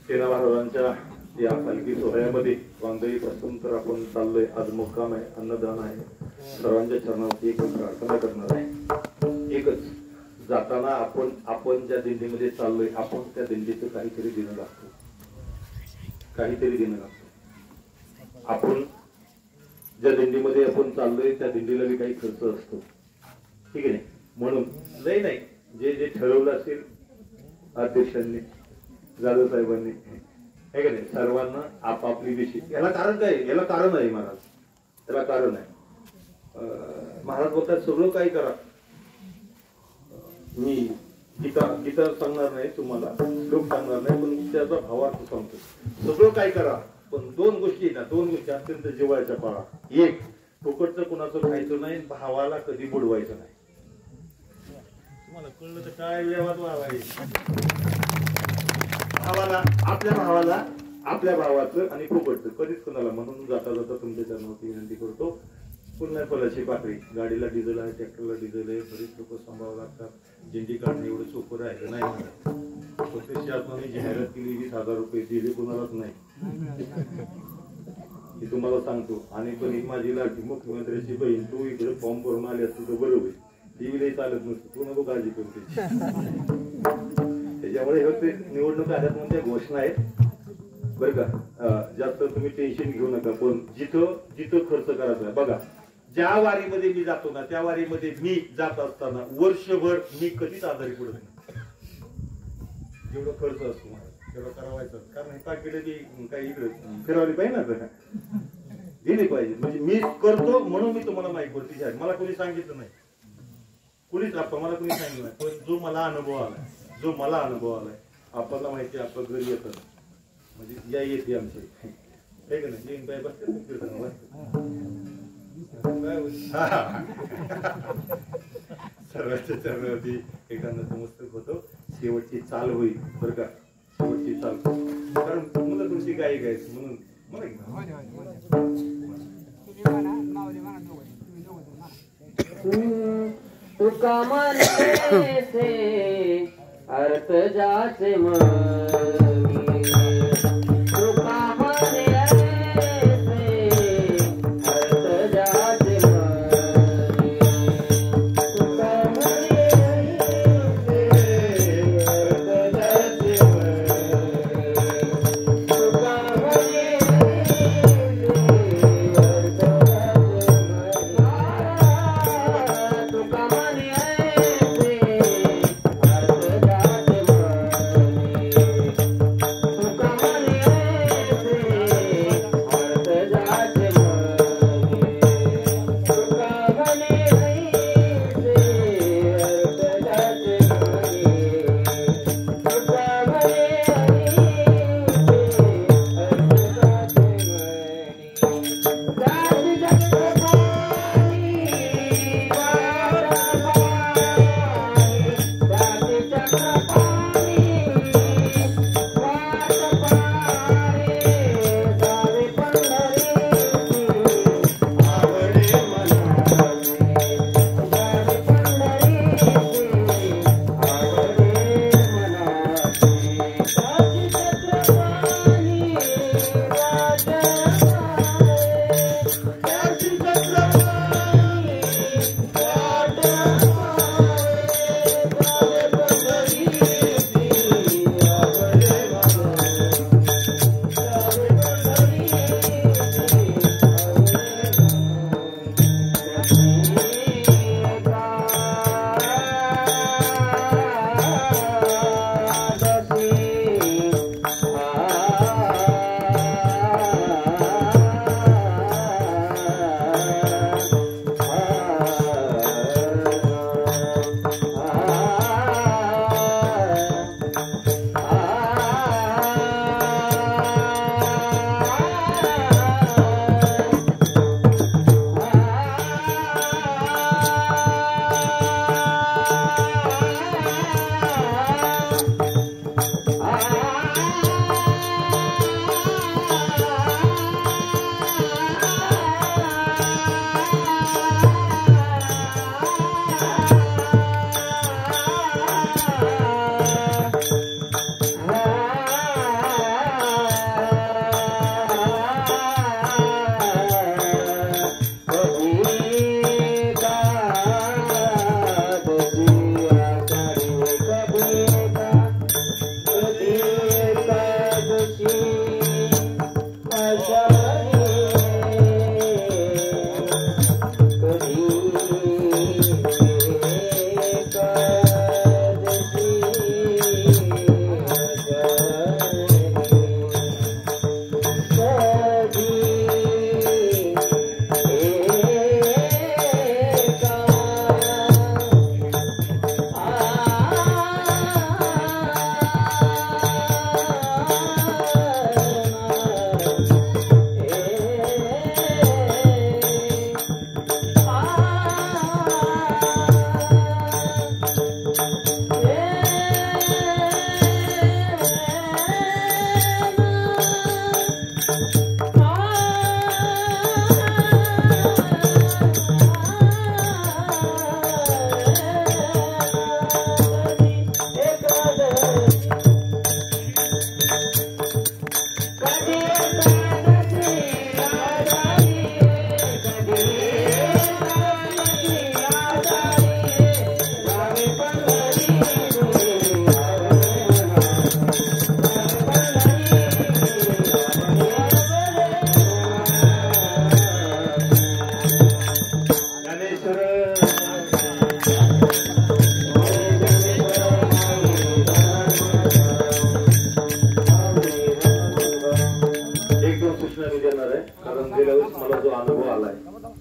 सेना महाराजांच्या या पालखी सोहळ्यामध्ये वांगई पासून तर आपण चाललोय. आज मुक्काम आहे, अन्नदान आहे. सर्वांच्या चरणावरती एक प्रार्थना करणार आहे. एकच, जाताना आपण ज्या दिंडीमध्ये चाललोय, आपण त्या दिंडीचं काहीतरी देणं लागतो, काहीतरी देणं लागतो. आपण ज्या दिंडीमध्ये आपण चाललोय त्या दिंडीला बी काही खर्च असतो, ठीक आहे. म्हणून लय नाही, जे जे ठरवलं असेल अध्यक्षांनी, जाधव साहेबांनी, हे का नाही, सर्वांना आपापली दिशी. याला कारण काय? याला कारण आहे महाराज, याला कारण आहे. महाराज बोलतात सगळं काही करा. मी गीता सांगणार नाही तुम्हाला, श्लोक सांगणार नाही, पण त्याचा भावार्थ सांगतो. सगळं काय करा, पण 2 गोष्टी ना, 2 गोष्टी अत्यंत जिव्हाळ्याच्या पाळा. एक, फुकटचं कुणाचं खायचं नाही, भावाला कधी बुडवायचं नाही. तुम्हाला कळलं तर काय व्यवहार व्हावा. भावाला, आपल्या भावाचं आणि फुकटचं कधीच कुणाला. म्हणून जाता जाता तुमच्या चरणावरती विनंती करतो, पुन्हा फलाची पाकळी. गाडीला डिझेल आहे, ट्रॅक्टरला डिझेल आहे, बरीच लोक सांभाळावं लागतात. दिंडी काढणं एवढं सोपं राहिलं नाही. प्रत्यक्ष आत्माने जाहिरात केली 20,000 रुपये दिले कुणालाच नाही, हे तुम्हाला सांगतो. आणि पण एक माझी लाटी मुख्यमंत्र्याची बहीण, तू इकडे फॉर्म भरून आली असतो तर बरोबर, टीव्हीलाही चालत नसतं, तू नको काळजी करू. त्याच्यामुळे हे ते निवडणूक आल्यात म्हणजे घोषणा आहेत बरं का. जास्त तुम्ही टेन्शन घेऊ नका. पण जिथं खर्च करायचा आहे बघा. ज्या वारीमध्ये मी जातो ना, त्या वारीमध्ये मी जात असताना वर्षभर मी कधीच आजारी पडत नाही. जेवढा खर्च असतो मला तेवढा करावायचा. कारण हे पाकिटं की काही इकडे फिरवली पाहिजे ना, दिली पाहिजे. म्हणजे मी करतो म्हणून मी तुम्हाला माहिती पडते. मला कोणी सांगितलं नाही, कुणीच मला कोणी सांगितलं नाही. पण जो मला अनुभव आलाय, आपल्याला माहिती आपलं घरी येतं म्हणजे या येते आमचे आहे का नाही? बाय बसते सर्वांच्या चरणावरती एखादा मस्तक होतो. शेवटची चाल होईल बरं का, शेवटची चाल. कारण मला थोडीशी गाई गायची म्हणून तुका म्हणे से अर्थ जाचे मनी, तुका म्हणे से अर्थ जाचे मनी, तुका म्हणे से अर्थ जाचे मनी, तुका म्हणे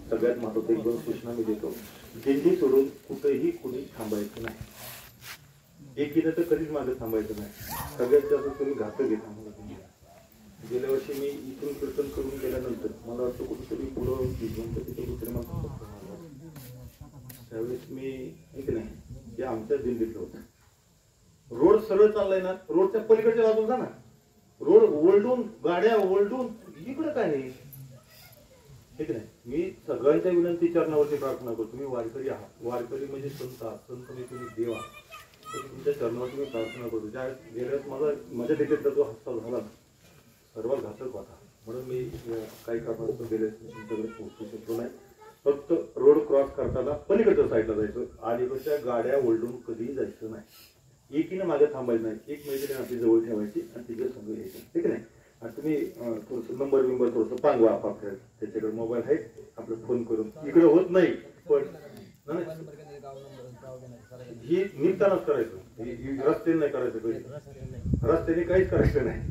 सगळ्यात महत्वाचं एक दोन सूचना मी देतो. दिल्ली सोडून कुठेही कुणी थांबायचं नाही. एकीनं तर कधीच मागे थांबायचं नाही. सगळ्यात जास्त तुम्ही घातक घेता गेल्या वर्षी मी इथून कीर्तन करून गेल्यानंतर मला वाटतं कुठेतरी पुढं गणपतीचं कुठेतरी मला त्यावेळेस मी एक नाही ते आमच्याच दिंडीतलं होतं. रोड सरळ चाललाय ना, रोडच्या पलीकडच्या बाजूला जा ना, रोड ओलडून गाड्या ओलडून इकडं काय आहे ठीक नाही. मी सगळ्यांच्या विनंती चरणावरती प्रार्थना करतो. तुम्ही वारकरी आहात, वारकरी म्हणजे संत आहात, संत म्हणजे तुम्ही देव आहात, तर तुमच्या चरणावरती मी प्रार्थना करतो. ज्या गेल्यास माझ्या देखील जो हस्ता झाला सर्वात घातक होता, म्हणून मी काही कारणास्तव गेल्यास तुमच्याकडे पोहोचू शकलो नाही. फक्त रोड क्रॉस करताना पलीकडच्या साईडला जायचं, अलीकडच्या गाड्या ओलडून कधीही जायचं नाही. एकीनं मागे थांबायचं नाही, एक मैत्रीण आपली जवळ ठेवायची आणि तिच्या संग यायचं ठीक नाही. आणि तुम्ही थोडंसं नंबर बिंबर थोडंसं पांगवा आपापल्या, त्याच्याकडे मोबाईल आहे आपलं फोन करून इकडे होत नाही पण ही निघतानाच करायचं, रस्त्याने नाही करायचं. कधी रस्त्याने काहीच करायचं नाही,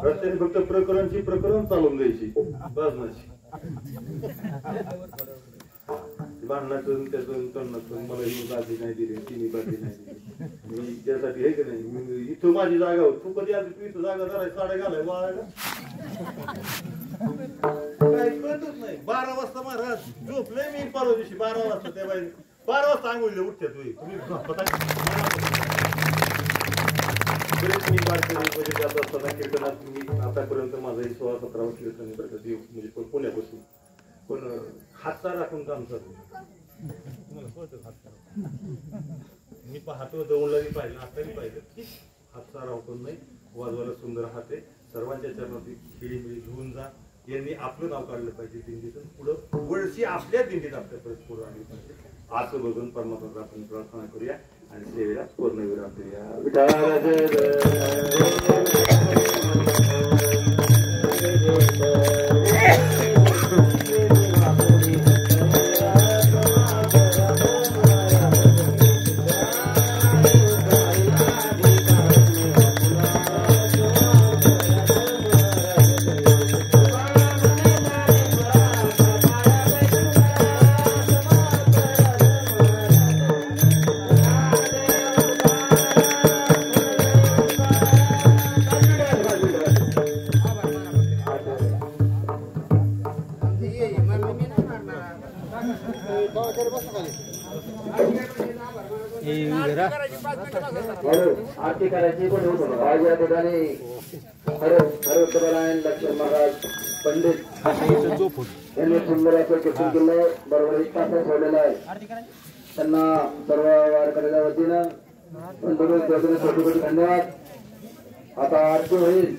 रस्त्याने फक्त प्रकरण चालवून द्यायची बस. भांडणाचं त्याचं तणनाचं मला ही बाजी नाही दिली, तिने बाजी नाही दिली, मी त्यासाठी हे की नाही इथं माझी जागा होती, तू कधी आधी तू इथं जागा धराय साड्या घालाय वाळायला काही कळतच नाही. 12 वाजता महाराज झोपले मी परवा दिवशी 12 वाजता त्या बाई 12 वाजता आंघोळीला उठते तुम्ही मी म्हणजे जात असताना कीर्तनात मी आतापर्यंत माझं 16-17 कीर्तन म्हणजे पुण्यापासून पण हातचा राखून काम चालू. तुम्हाला कळतं हातचा मी पाहतो दौडलाही पाहिलं आताही पाहिलं की हातचा राखून नाही. वाजवायला सुंदर हात आहे. सर्वांच्या चरणाची खेळीमेळी घेऊन जा. यांनी आपलं नाव काढलं पाहिजे दिंडीतून पुढं, वळशी आपल्या दिंडीत आपल्यापर्यंत पुढं आली पाहिजे असं बघून परमात्मा आपण प्रार्थना करूया आणि सेवेला पूर्णविराम करूया. आरती करायची पण आज या ठिकाणी हरनारायण लक्ष्मण महाराज पंडित यांनी सुंदर असं कीर्तन केलं. बरोबर 1 तास ठेवलेला आहे. त्यांना सर्व वारकऱ्यांच्या वतीनं धन्यवाद. आता आरती होईल.